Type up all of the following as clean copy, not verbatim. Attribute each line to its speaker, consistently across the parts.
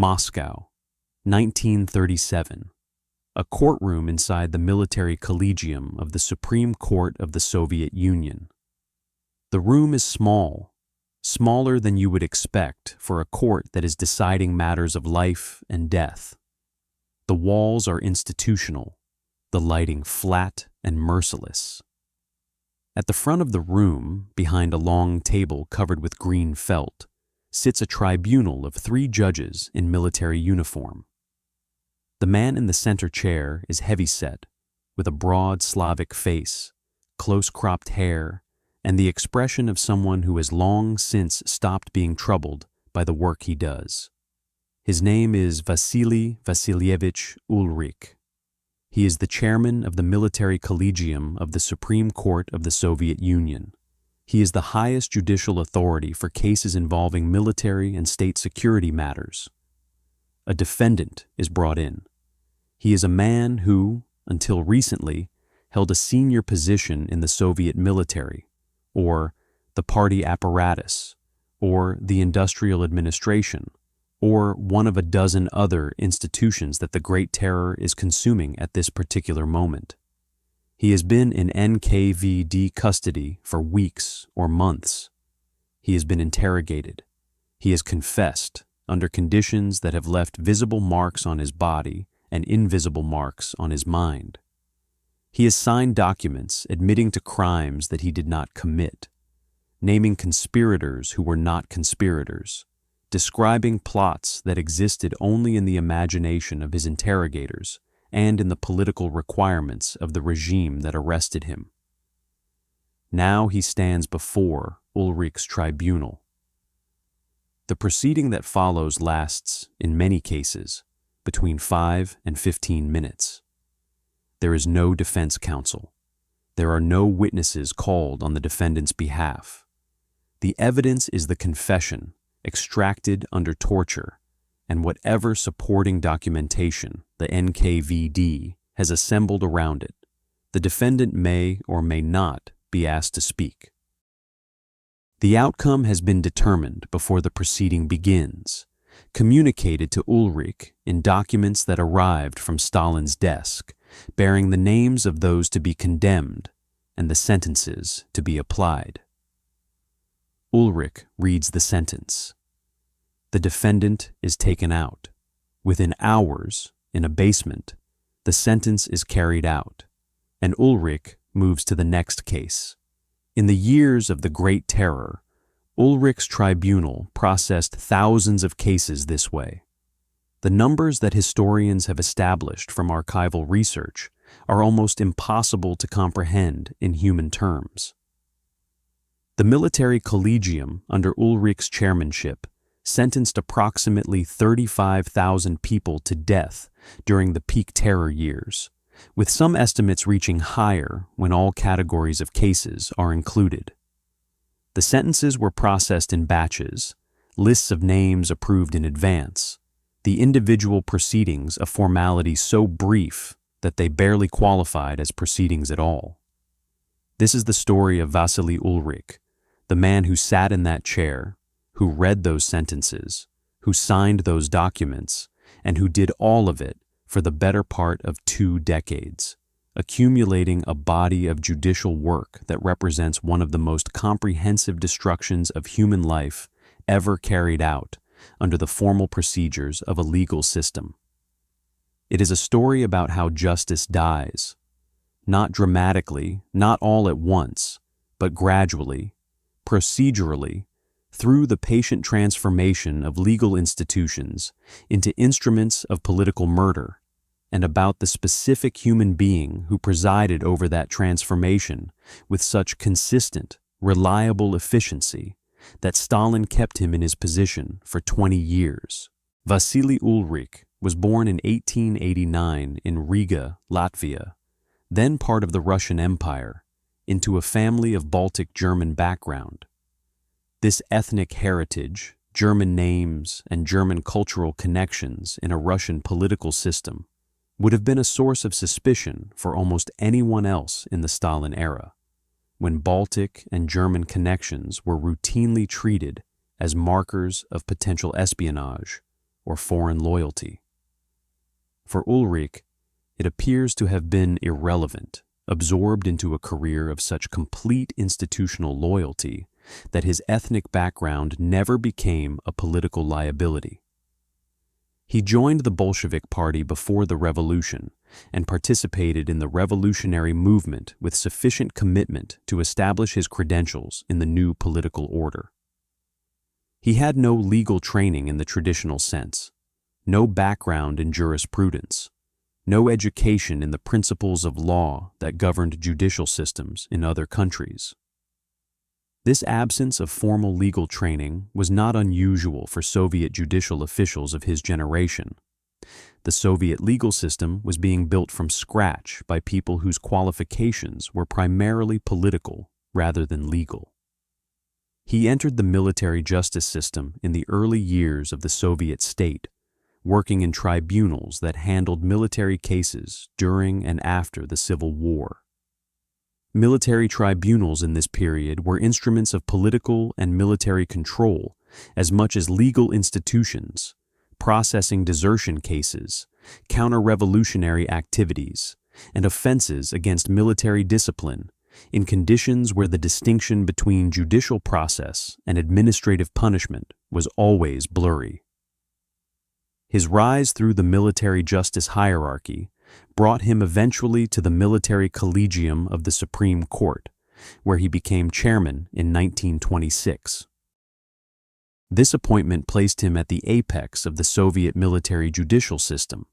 Speaker 1: Moscow, 1937. A courtroom inside the Military Collegium of the Supreme Court of the Soviet Union. The room is small, smaller than you would expect for a court that is deciding matters of life and death. The walls are institutional, the lighting flat and merciless. At the front of the room, behind a long table covered with green felt, sits a tribunal of 3 judges in military uniform. The man in the center chair is heavyset, with a broad Slavic face, close-cropped hair, and the expression of someone who has long since stopped being troubled by the work he does. His name is Vasily Vasilyevich Ulrikh. He is the chairman of the Military Collegium of the Supreme Court of the Soviet Union. He is the highest judicial authority for cases involving military and state security matters. A defendant is brought in. He is a man who, until recently, held a senior position in the Soviet military, or the party apparatus, or the industrial administration, or one of a dozen other institutions that the Great Terror is consuming at this particular moment. He has been in NKVD custody for weeks or months. He has been interrogated. He has confessed under conditions that have left visible marks on his body and invisible marks on his mind. He has signed documents admitting to crimes that he did not commit, naming conspirators who were not conspirators, describing plots that existed only in the imagination of his interrogators and in the political requirements of the regime that arrested him. Now he stands before Ulrich's tribunal. The proceeding that follows lasts, in many cases, between 5 and 15 minutes. There is no defense counsel. There are no witnesses called on the defendant's behalf. The evidence is the confession, extracted under torture, and whatever supporting documentation the NKVD has assembled around it. The defendant may or may not be asked to speak. The outcome has been determined before the proceeding begins, communicated to Ulrich in documents that arrived from Stalin's desk, bearing the names of those to be condemned and the sentences to be applied. Ulrich reads the sentence. The defendant is taken out. Within hours, in a basement, the sentence is carried out, and Ulrich moves to the next case. In the years of the Great Terror, Ulrich's tribunal processed thousands of cases this way. The numbers that historians have established from archival research are almost impossible to comprehend in human terms. The Military Collegium, under Ulrich's chairmanship, sentenced approximately 35,000 people to death during the peak terror years, with some estimates reaching higher when all categories of cases are included. The sentences were processed in batches, lists of names approved in advance, the individual proceedings a formality so brief that they barely qualified as proceedings at all. This is the story of Vasily Ulrikh, the man who sat in that chair, who read those sentences, who signed those documents, and who did all of it for the better part of 2 decades, accumulating a body of judicial work that represents one of the most comprehensive destructions of human life ever carried out under the formal procedures of a legal system. It is a story about how justice dies, not dramatically, not all at once, but gradually, procedurally, through the patient transformation of legal institutions into instruments of political murder, and about the specific human being who presided over that transformation with such consistent, reliable efficiency that Stalin kept him in his position for 20 years. Vasily Ulrikh was born in 1889 in Riga, Latvia, then part of the Russian Empire, into a family of Baltic German background. This ethnic heritage, German names, and German cultural connections in a Russian political system would have been a source of suspicion for almost anyone else in the Stalin era, when Baltic and German connections were routinely treated as markers of potential espionage or foreign loyalty. For Ulrich, it appears to have been irrelevant, absorbed into a career of such complete institutional loyalty that his ethnic background never became a political liability. He joined the Bolshevik Party before the revolution and participated in the revolutionary movement with sufficient commitment to establish his credentials in the new political order. He had no legal training in the traditional sense, no background in jurisprudence, no education in the principles of law that governed judicial systems in other countries. This absence of formal legal training was not unusual for Soviet judicial officials of his generation. The Soviet legal system was being built from scratch by people whose qualifications were primarily political rather than legal. He entered the military justice system in the early years of the Soviet state, working in tribunals that handled military cases during and after the Civil War. Military tribunals in this period were instruments of political and military control as much as legal institutions, processing desertion cases, counter-revolutionary activities, and offenses against military discipline in conditions where the distinction between judicial process and administrative punishment was always blurry. His rise through the military justice hierarchy brought him eventually to the Military Collegium of the Supreme Court, where he became chairman in 1926. This appointment placed him at the apex of the Soviet military judicial system,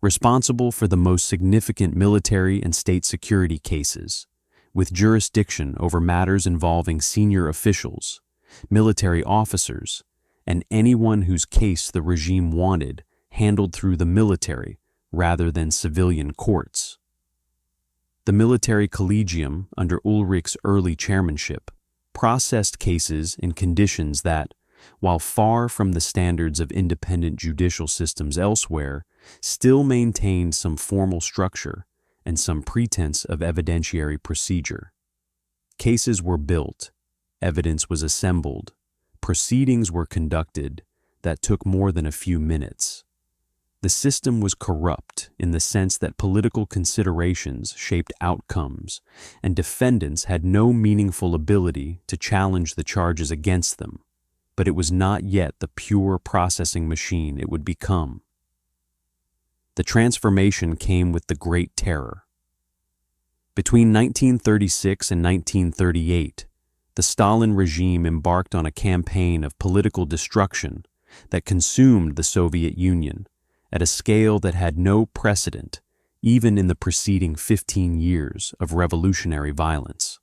Speaker 1: responsible for the most significant military and state security cases, with jurisdiction over matters involving senior officials, military officers, and anyone whose case the regime wanted handled through the military rather than civilian courts. The Military Collegium, under Ulrich's early chairmanship, processed cases in conditions that, while far from the standards of independent judicial systems elsewhere, still maintained some formal structure and some pretense of evidentiary procedure. Cases were built, evidence was assembled, proceedings were conducted that took more than a few minutes. The system was corrupt in the sense that political considerations shaped outcomes, and defendants had no meaningful ability to challenge the charges against them, but it was not yet the pure processing machine it would become. The transformation came with the Great Terror. Between 1936 and 1938, the Stalin regime embarked on a campaign of political destruction that consumed the Soviet Union at a scale that had no precedent even in the preceding 15 years of revolutionary violence.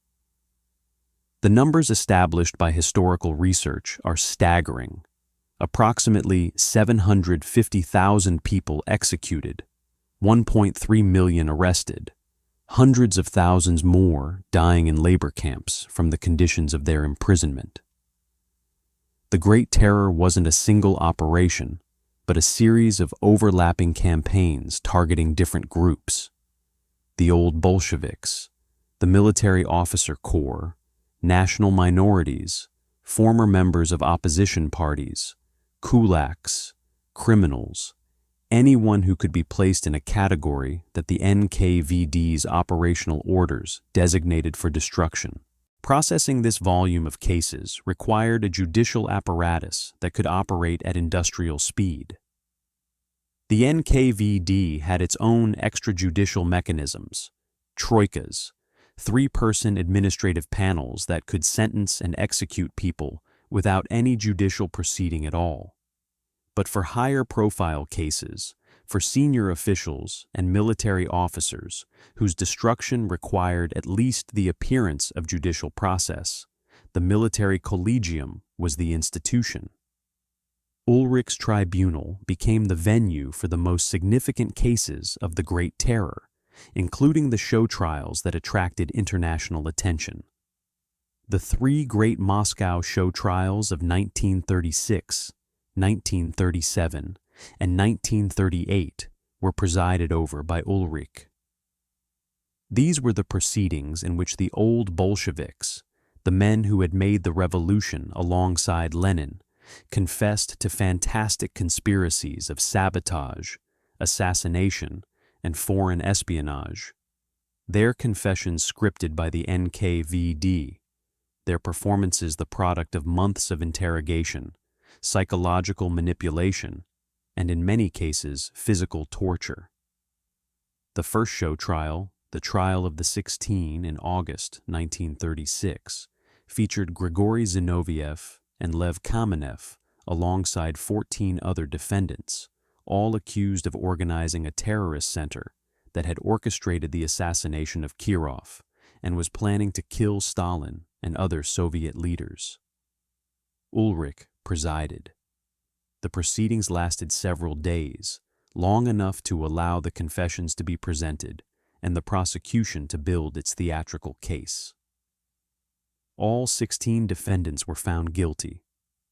Speaker 1: The numbers established by historical research are staggering. Approximately 750,000 people executed, 1.3 million arrested, hundreds of thousands more dying in labor camps from the conditions of their imprisonment. The Great Terror wasn't a single operation, but a series of overlapping campaigns targeting different groups: the old Bolsheviks, the military officer corps, national minorities, former members of opposition parties, kulaks, criminals, anyone who could be placed in a category that the NKVD's operational orders designated for destruction. Processing this volume of cases required a judicial apparatus that could operate at industrial speed. The NKVD had its own extrajudicial mechanisms, troikas, three-person administrative panels that could sentence and execute people without any judicial proceeding at all. But for higher-profile cases, for senior officials and military officers whose destruction required at least the appearance of judicial process, the Military Collegium was the institution. Ulrich's tribunal became the venue for the most significant cases of the Great Terror, including the show trials that attracted international attention. The three great Moscow show trials of 1936, 1937, and 1938 were presided over by Ulrich. These were the proceedings in which the old Bolsheviks, the men who had made the revolution alongside Lenin, confessed to fantastic conspiracies of sabotage, assassination, and foreign espionage. Their confessions scripted by the NKVD, their performances the product of months of interrogation, psychological manipulation, and in many cases, physical torture. The first show trial, the Trial of the 16 in August 1936, featured Grigory Zinoviev and Lev Kamenev alongside 14 other defendants, all accused of organizing a terrorist center that had orchestrated the assassination of Kirov and was planning to kill Stalin and other Soviet leaders. Ulrich presided. The proceedings lasted several days, long enough to allow the confessions to be presented and the prosecution to build its theatrical case. All 16 defendants were found guilty.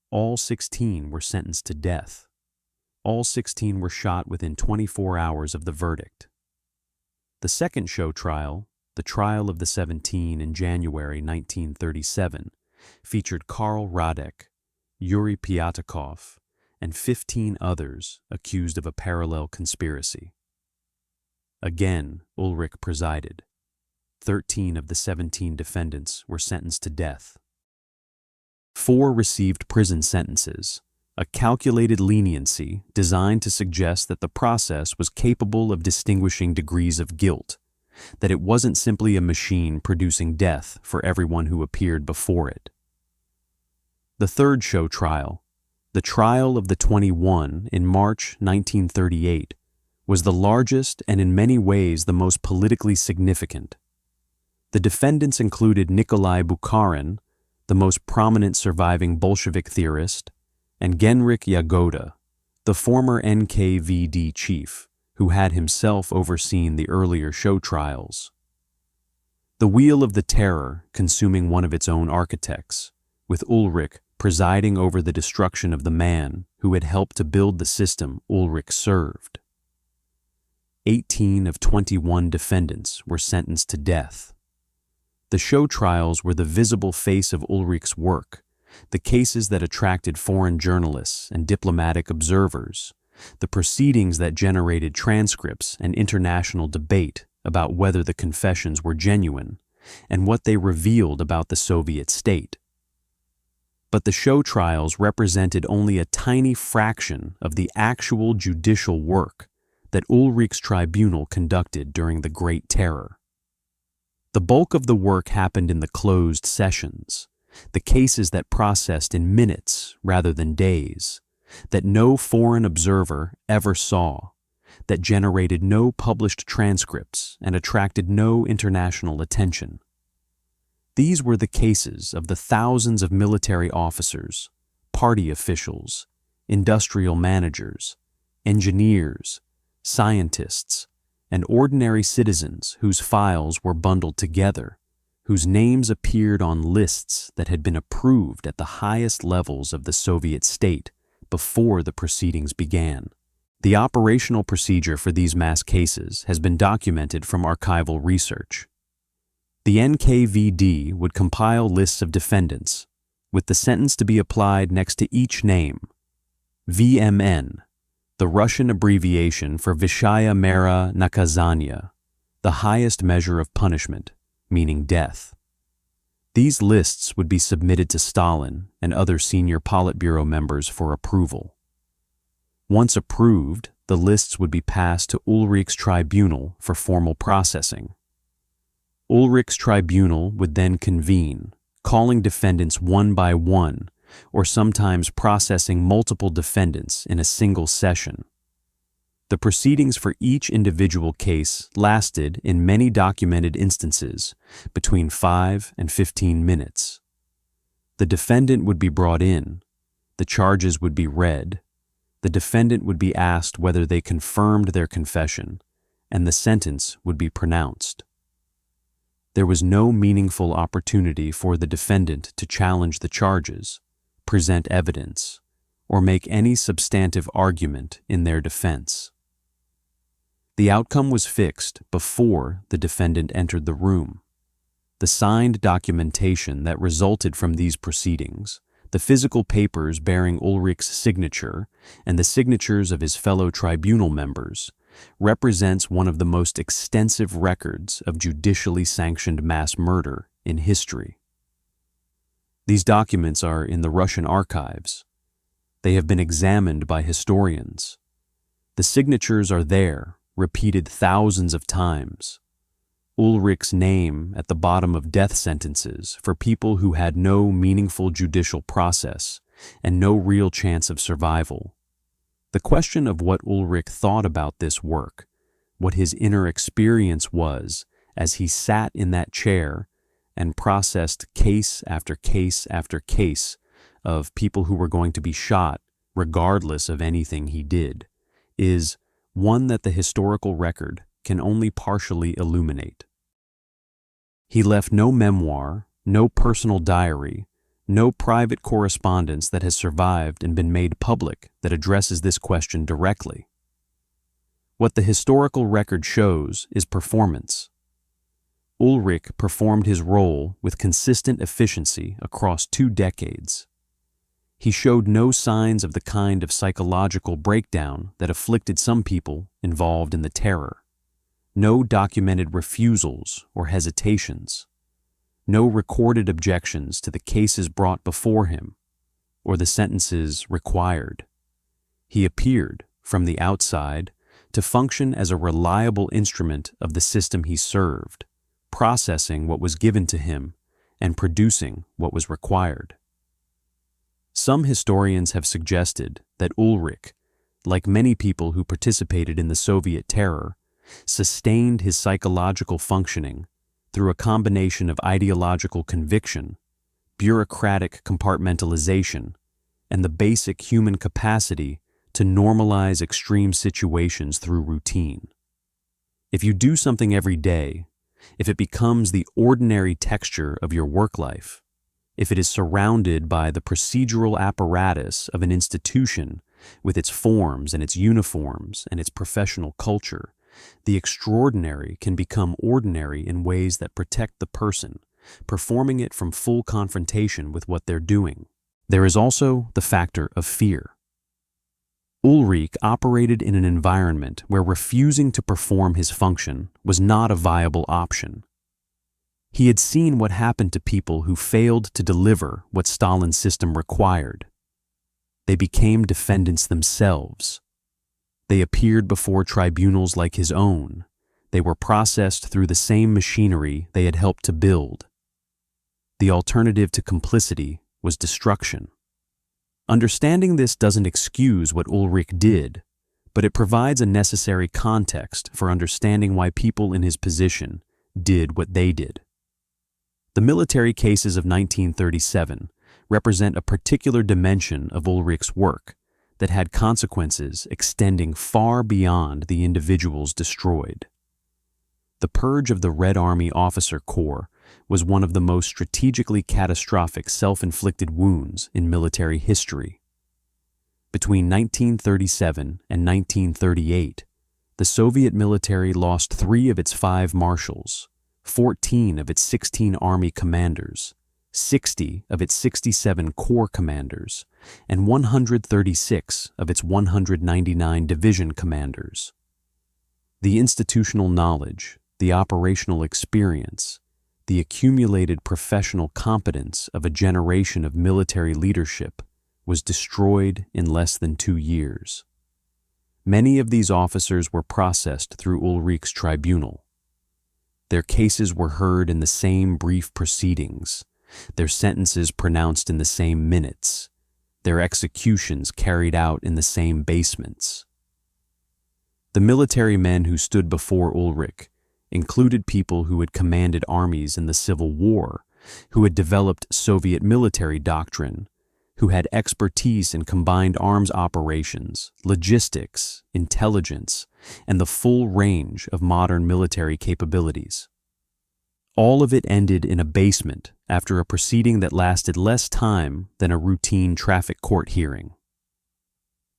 Speaker 1: All 16 were sentenced to death. All 16 were shot within 24 hours of the verdict. The second show trial, the Trial of the 17 in January 1937, featured Karl Radek, Yuri Pyatakov, and 15 others accused of a parallel conspiracy. Again, Ulrich presided. 13 of the 17 defendants were sentenced to death. 4 received prison sentences, a calculated leniency designed to suggest that the process was capable of distinguishing degrees of guilt, that it wasn't simply a machine producing death for everyone who appeared before it. The third show trial, the Trial of the 21 in March 1938, was the largest and in many ways the most politically significant. The defendants included Nikolai Bukharin, the most prominent surviving Bolshevik theorist, and Genrikh Yagoda, the former NKVD chief, who had himself overseen the earlier show trials. The wheel of the terror consuming one of its own architects, with Ulrich presiding over the destruction of the man who had helped to build the system Ulrich served. 18 of 21 defendants were sentenced to death. The show trials were the visible face of Ulrich's work, the cases that attracted foreign journalists and diplomatic observers, the proceedings that generated transcripts and international debate about whether the confessions were genuine and what they revealed about the Soviet state. But the show trials represented only a tiny fraction of the actual judicial work that Ulrich's tribunal conducted during the Great Terror. The bulk of the work happened in the closed sessions, the cases that processed in minutes rather than days, that no foreign observer ever saw, that generated no published transcripts and attracted no international attention. These were the cases of the thousands of military officers, party officials, industrial managers, engineers, scientists, and ordinary citizens whose files were bundled together, whose names appeared on lists that had been approved at the highest levels of the Soviet state before the proceedings began. The operational procedure for these mass cases has been documented from archival research. The NKVD would compile lists of defendants, with the sentence to be applied next to each name. VMN, the Russian abbreviation for Vysshaya Mera Nakazania, the highest measure of punishment, meaning death. These lists would be submitted to Stalin and other senior Politburo members for approval. Once approved, the lists would be passed to Ulrich's tribunal for formal processing. Ulrich's tribunal would then convene, calling defendants one by one, or sometimes processing multiple defendants in a single session. The proceedings for each individual case lasted, in many documented instances, between 5 and 15 minutes. The defendant would be brought in, the charges would be read, the defendant would be asked whether they confirmed their confession, and the sentence would be pronounced. There was no meaningful opportunity for the defendant to challenge the charges, present evidence, or make any substantive argument in their defense. The outcome was fixed before the defendant entered the room. The signed documentation that resulted from these proceedings, The physical papers bearing Ulrich's signature and the signatures of his fellow tribunal members represents one of the most extensive records of judicially sanctioned mass murder in history. These documents are in the Russian archives. They have been examined by historians. The signatures are there, repeated thousands of times. Ulrich's name at the bottom of death sentences for people who had no meaningful judicial process and no real chance of survival. The question of what Ulrich thought about this work, what his inner experience was as he sat in that chair and processed case after case after case of people who were going to be shot regardless of anything he did, is one that the historical record can only partially illuminate. He left no memoir, no personal diary, no private correspondence that has survived and been made public that addresses this question directly. What the historical record shows is performance. Ulrich performed his role with consistent efficiency across 2 decades. He showed no signs of the kind of psychological breakdown that afflicted some people involved in the terror. No documented refusals or hesitations. No recorded objections to the cases brought before him or the sentences required. He appeared, from the outside, to function as a reliable instrument of the system he served, processing what was given to him and producing what was required. Some historians have suggested that Ulrich, like many people who participated in the Soviet terror, sustained his psychological functioning through a combination of ideological conviction, bureaucratic compartmentalization, and the basic human capacity to normalize extreme situations through routine. If you do something every day, if it becomes the ordinary texture of your work life, if it is surrounded by the procedural apparatus of an institution with its forms and its uniforms and its professional culture, the extraordinary can become ordinary in ways that protect the person, performing it from full confrontation with what they're doing. There is also the factor of fear. Ulrich operated in an environment where refusing to perform his function was not a viable option. He had seen what happened to people who failed to deliver what Stalin's system required. They became defendants themselves. They appeared before tribunals like his own. They were processed through the same machinery they had helped to build. The alternative to complicity was destruction. Understanding this doesn't excuse what Ulrich did, but it provides a necessary context for understanding why people in his position did what they did. The military cases of 1937 represent a particular dimension of Ulrich's work that had consequences extending far beyond the individuals destroyed. The purge of the Red Army Officer Corps was one of the most strategically catastrophic self-inflicted wounds in military history. Between 1937 and 1938, the Soviet military lost 3 of its 5 marshals, 14 of its 16 army commanders, 60 of its 67 corps commanders, and 136 of its 199 division commanders. The institutional knowledge, the operational experience, the accumulated professional competence of a generation of military leadership was destroyed in less than 2 years. Many of these officers were processed through Ulrich's tribunal. Their cases were heard in the same brief proceedings, their sentences pronounced in the same minutes, their executions carried out in the same basements. The military men who stood before Ulrich included people who had commanded armies in the Civil War, who had developed Soviet military doctrine, who had expertise in combined arms operations, logistics, intelligence, and the full range of modern military capabilities. All of it ended in a basement after a proceeding that lasted less time than a routine traffic court hearing.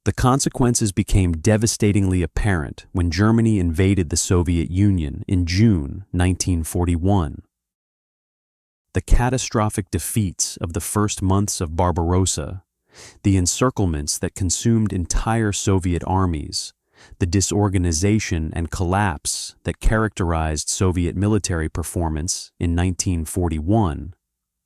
Speaker 1: The consequences became devastatingly apparent when Germany invaded the Soviet Union in June 1941. The catastrophic defeats of the first months of Barbarossa, the encirclements that consumed entire Soviet armies, the disorganization and collapse that characterized Soviet military performance in 1941,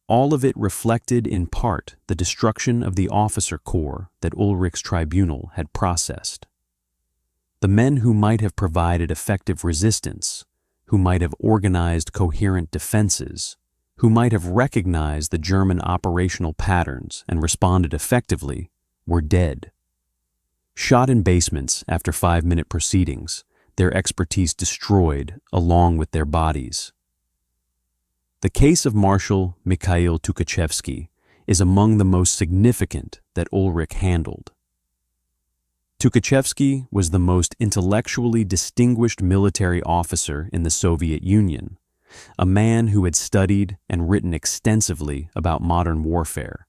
Speaker 1: all of it reflected in part the destruction of the officer corps that Ulrich's tribunal had processed. The men who might have provided effective resistance, who might have organized coherent defenses, who might have recognized the German operational patterns and responded effectively, were dead. Shot in basements after 5-minute proceedings, their expertise destroyed along with their bodies. The case of Marshal Mikhail Tukhachevsky is among the most significant that Ulrich handled. Tukhachevsky was the most intellectually distinguished military officer in the Soviet Union, a man who had studied and written extensively about modern warfare,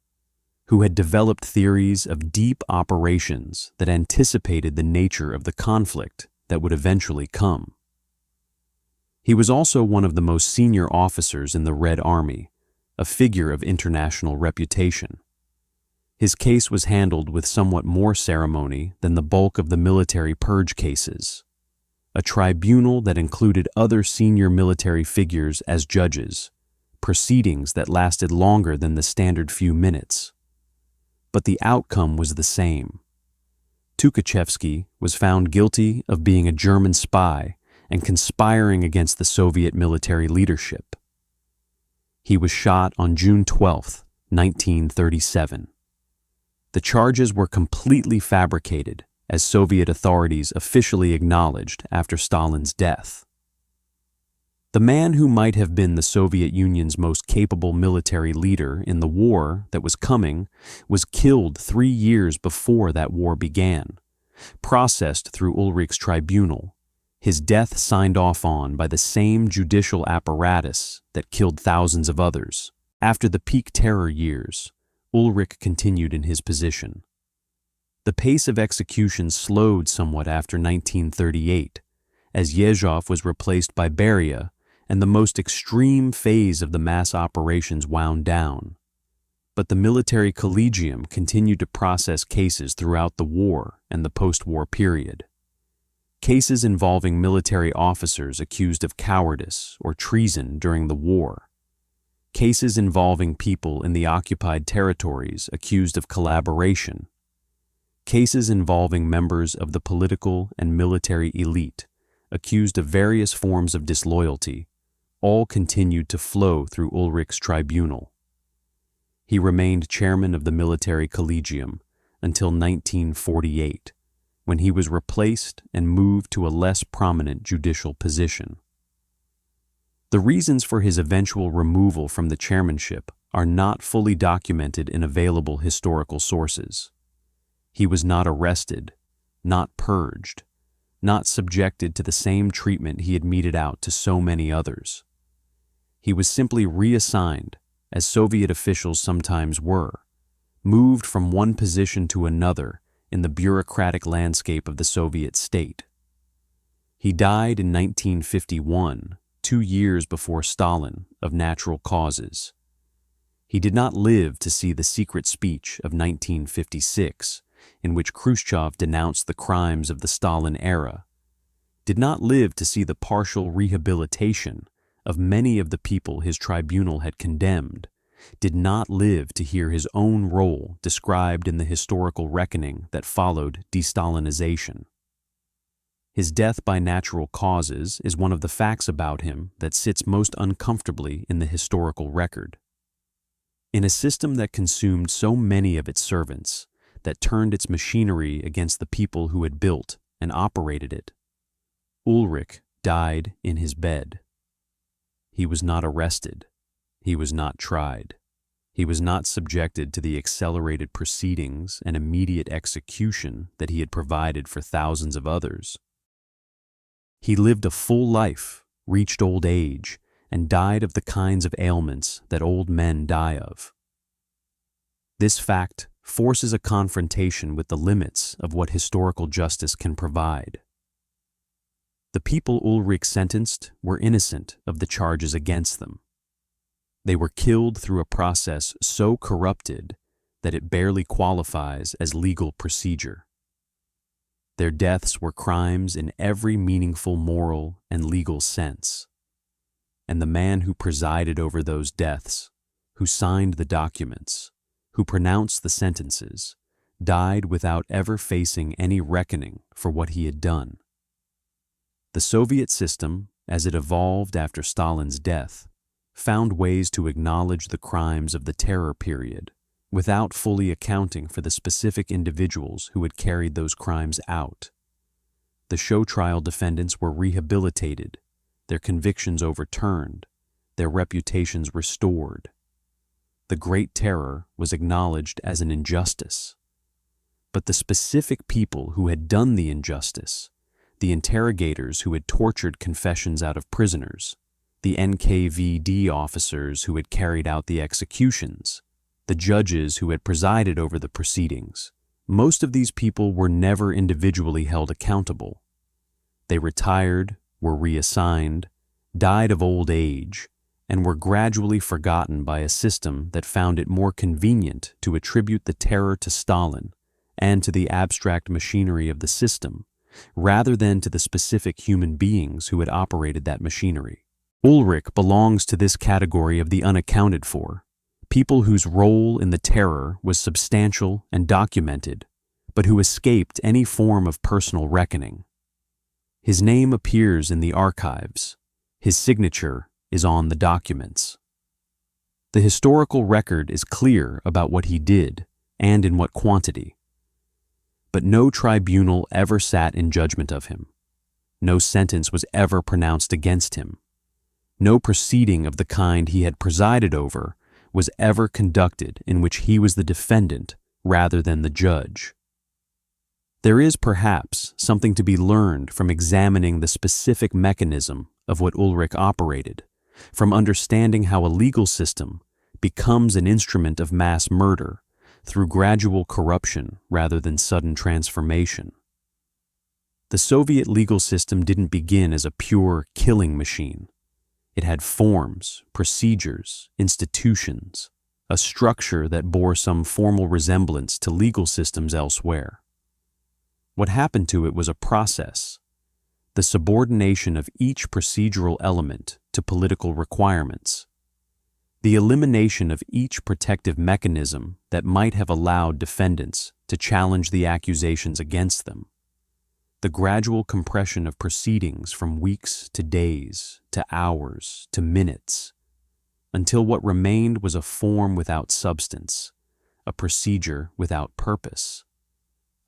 Speaker 1: who had developed theories of deep operations that anticipated the nature of the conflict that would eventually come. He was also one of the most senior officers in the Red Army, a figure of international reputation. His case was handled with somewhat more ceremony than the bulk of the military purge cases. A tribunal that included other senior military figures as judges, proceedings that lasted longer than the standard few minutes. But the outcome was the same. Tukhachevsky was found guilty of being a German spy and conspiring against the Soviet military leadership. He was shot on June 12, 1937. The charges were completely fabricated, as Soviet authorities officially acknowledged after Stalin's death. The man who might have been the Soviet Union's most capable military leader in the war that was coming was killed 3 years before that war began, processed through Ulrich's tribunal, his death signed off on by the same judicial apparatus that killed thousands of others. After the peak terror years, Ulrich continued in his position. The pace of execution slowed somewhat after 1938, as Yezhov was replaced by Beria and the most extreme phase of the mass operations wound down. But the Military Collegium continued to process cases throughout the war and the post-war period. Cases involving military officers accused of cowardice or treason during the war. Cases involving people in the occupied territories accused of collaboration. Cases involving members of the political and military elite accused of various forms of disloyalty, all continued to flow through Ulrich's tribunal. He remained chairman of the Military Collegium until 1948, when he was replaced and moved to a less prominent judicial position. The reasons for his eventual removal from the chairmanship are not fully documented in available historical sources. He was not arrested, not purged, not subjected to the same treatment he had meted out to so many others. He was simply reassigned, as Soviet officials sometimes were, moved from one position to another in the bureaucratic landscape of the Soviet state. He died in 1951, 2 years before Stalin, of natural causes. He did not live to see the secret speech of 1956, in which Khrushchev denounced the crimes of the Stalin era, did not live to see the partial rehabilitation of many of the people his tribunal had condemned, did not live to hear his own role described in the historical reckoning that followed de-Stalinization. His death by natural causes is one of the facts about him that sits most uncomfortably in the historical record. In a system that consumed so many of its servants, that turned its machinery against the people who had built and operated it, Ulrich died in his bed. He was not arrested. He was not tried. He was not subjected to the accelerated proceedings and immediate execution that he had provided for thousands of others. He lived a full life, reached old age, and died of the kinds of ailments that old men die of. This fact forces a confrontation with the limits of what historical justice can provide. The people Ulrich sentenced were innocent of the charges against them. They were killed through a process so corrupted that it barely qualifies as legal procedure. Their deaths were crimes in every meaningful moral and legal sense. And the man who presided over those deaths, who signed the documents, who pronounced the sentences, died without ever facing any reckoning for what he had done. The Soviet system, as it evolved after Stalin's death, found ways to acknowledge the crimes of the terror period without fully accounting for the specific individuals who had carried those crimes out. The show trial defendants were rehabilitated, their convictions overturned, their reputations restored. The Great Terror was acknowledged as an injustice. But the specific people who had done the injustice, the interrogators who had tortured confessions out of prisoners, the NKVD officers who had carried out the executions, the judges who had presided over the proceedings, most of these people were never individually held accountable. They retired, were reassigned, died of old age, and were gradually forgotten by a system that found it more convenient to attribute the terror to Stalin and to the abstract machinery of the system, rather than to the specific human beings who had operated that machinery. Ulrich belongs to this category of the unaccounted for, people whose role in the terror was substantial and documented, but who escaped any form of personal reckoning. His name appears in the archives. His signature is on the documents. The historical record is clear about what he did and in what quantity. But no tribunal ever sat in judgment of him. No sentence was ever pronounced against him. No proceeding of the kind he had presided over was ever conducted in which he was the defendant rather than the judge. There is perhaps something to be learned from examining the specific mechanism of what Ulrich operated, from understanding how a legal system becomes an instrument of mass murder through gradual corruption rather than sudden transformation. The Soviet legal system didn't begin as a pure killing machine. It had forms, procedures, institutions, a structure that bore some formal resemblance to legal systems elsewhere. What happened to it was a process, the subordination of each procedural element to political requirements, the elimination of each protective mechanism that might have allowed defendants to challenge the accusations against them, the gradual compression of proceedings from weeks to days, to hours, to minutes, until what remained was a form without substance, a procedure without purpose,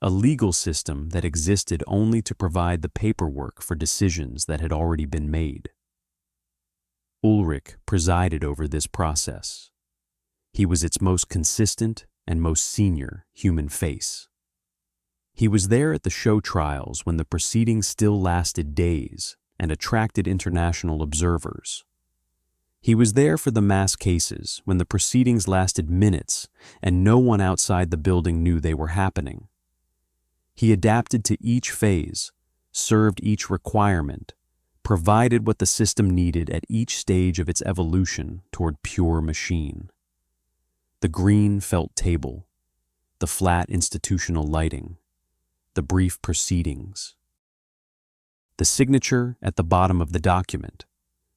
Speaker 1: a legal system that existed only to provide the paperwork for decisions that had already been made. Ulrich presided over this process. He was its most consistent and most senior human face. He was there at the show trials when the proceedings still lasted days and attracted international observers. He was there for the mass cases when the proceedings lasted minutes and no one outside the building knew they were happening. He adapted to each phase, served each requirement, provided what the system needed at each stage of its evolution toward pure machine. The green felt table, the flat institutional lighting, the brief proceedings. The signature at the bottom of the document,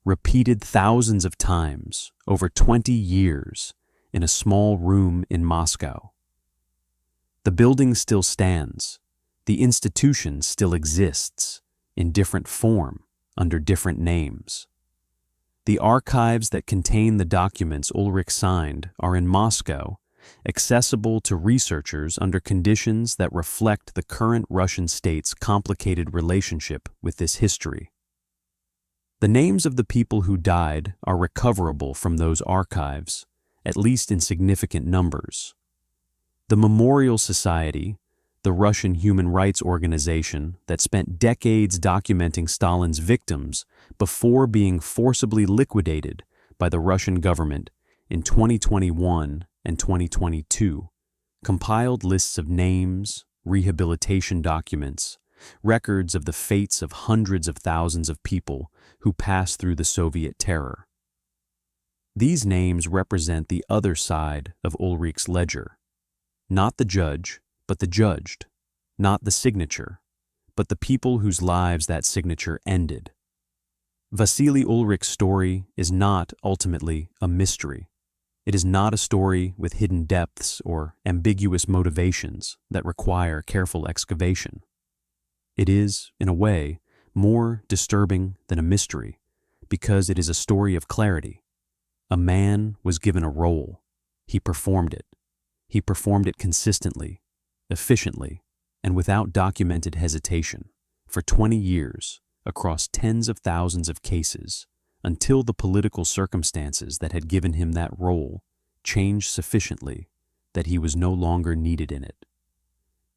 Speaker 1: repeated thousands of times over 20 years in a small room in Moscow. The building still stands. The institution still exists, in different form, under different names. The archives that contain the documents Ulrich signed are in Moscow, accessible to researchers under conditions that reflect the current Russian state's complicated relationship with this history. The names of the people who died are recoverable from those archives, at least in significant numbers. The Memorial Society, the Russian human rights organization that spent decades documenting Stalin's victims before being forcibly liquidated by the Russian government in 2021 and 2022, compiled lists of names, rehabilitation documents, records of the fates of hundreds of thousands of people who passed through the Soviet terror. These names represent the other side of Ulrich's ledger. Not the judge, but the judged. Not the signature, but the people whose lives that signature ended. Vasily Ulrich's story is not ultimately a mystery. It is not a story with hidden depths or ambiguous motivations that require careful excavation. It is, in a way, more disturbing than a mystery because it is a story of clarity. A man was given a role. He performed it. He performed it consistently, efficiently, and without documented hesitation for 20 years across tens of thousands of cases until the political circumstances that had given him that role changed sufficiently that he was no longer needed in it.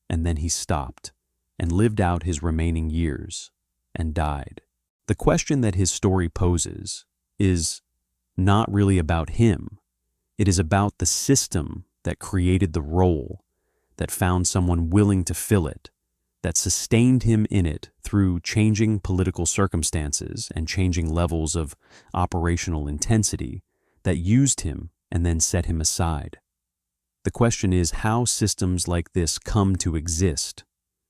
Speaker 1: And then he stopped and lived out his remaining years and died. The question that his story poses is not really about him. It is about the system that created the role, that found someone willing to fill it, that sustained him in it through changing political circumstances and changing levels of operational intensity, that used him and then set him aside. The question is how systems like this come to exist,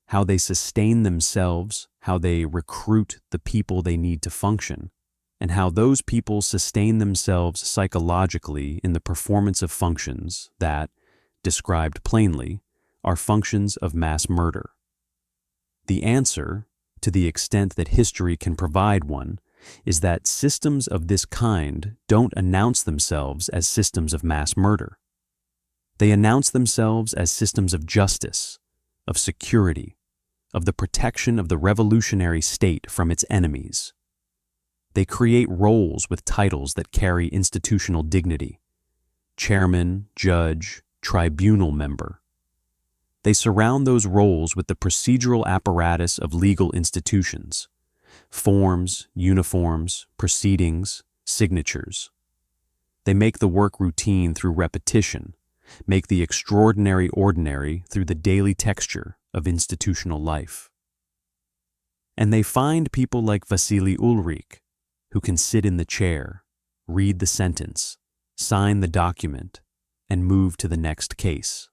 Speaker 1: how they sustain themselves, how they recruit the people they need to function, and how those people sustain themselves psychologically in the performance of functions that, described plainly, are functions of mass murder. The answer, to the extent that history can provide one, is that systems of this kind don't announce themselves as systems of mass murder. They announce themselves as systems of justice, of security, of the protection of the revolutionary state from its enemies. They create roles with titles that carry institutional dignity: chairman, judge, tribunal member. They surround those roles with the procedural apparatus of legal institutions: forms, uniforms, proceedings, signatures. They make the work routine through repetition, make the extraordinary ordinary through the daily texture of institutional life. And they find people like Vasily Ulrikh, who can sit in the chair, read the sentence, sign the document, and move to the next case.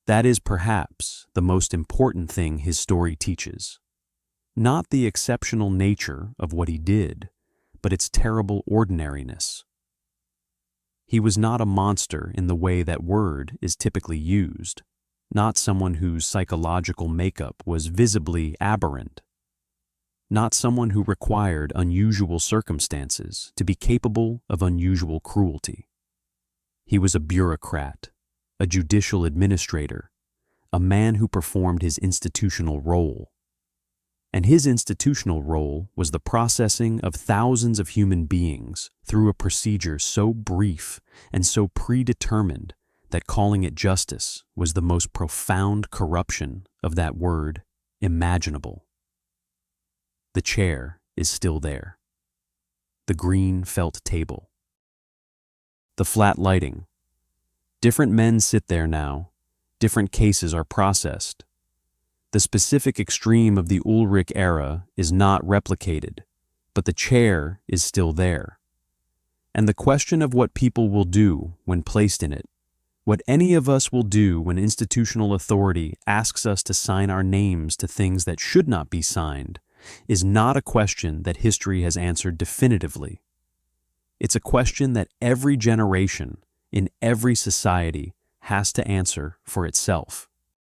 Speaker 1: That is perhaps the most important thing his story teaches. Not the exceptional nature of what he did, but its terrible ordinariness. He was not a monster in the way that word is typically used, not someone whose psychological makeup was visibly aberrant, not someone who required unusual circumstances to be capable of unusual cruelty. He was a bureaucrat, a judicial administrator, a man who performed his institutional role. And his institutional role was the processing of thousands of human beings through a procedure so brief and so predetermined that calling it justice was the most profound corruption of that word imaginable. The chair is still there. The green felt table. The flat lighting. Different men sit there now. Different cases are processed. The specific extreme of the Ulrich era is not replicated, but the chair is still there. And the question of what people will do when placed in it, what any of us will do when institutional authority asks us to sign our names to things that should not be signed, is not a question that history has answered definitively. It's a question that every generation, in every society, has to answer for itself.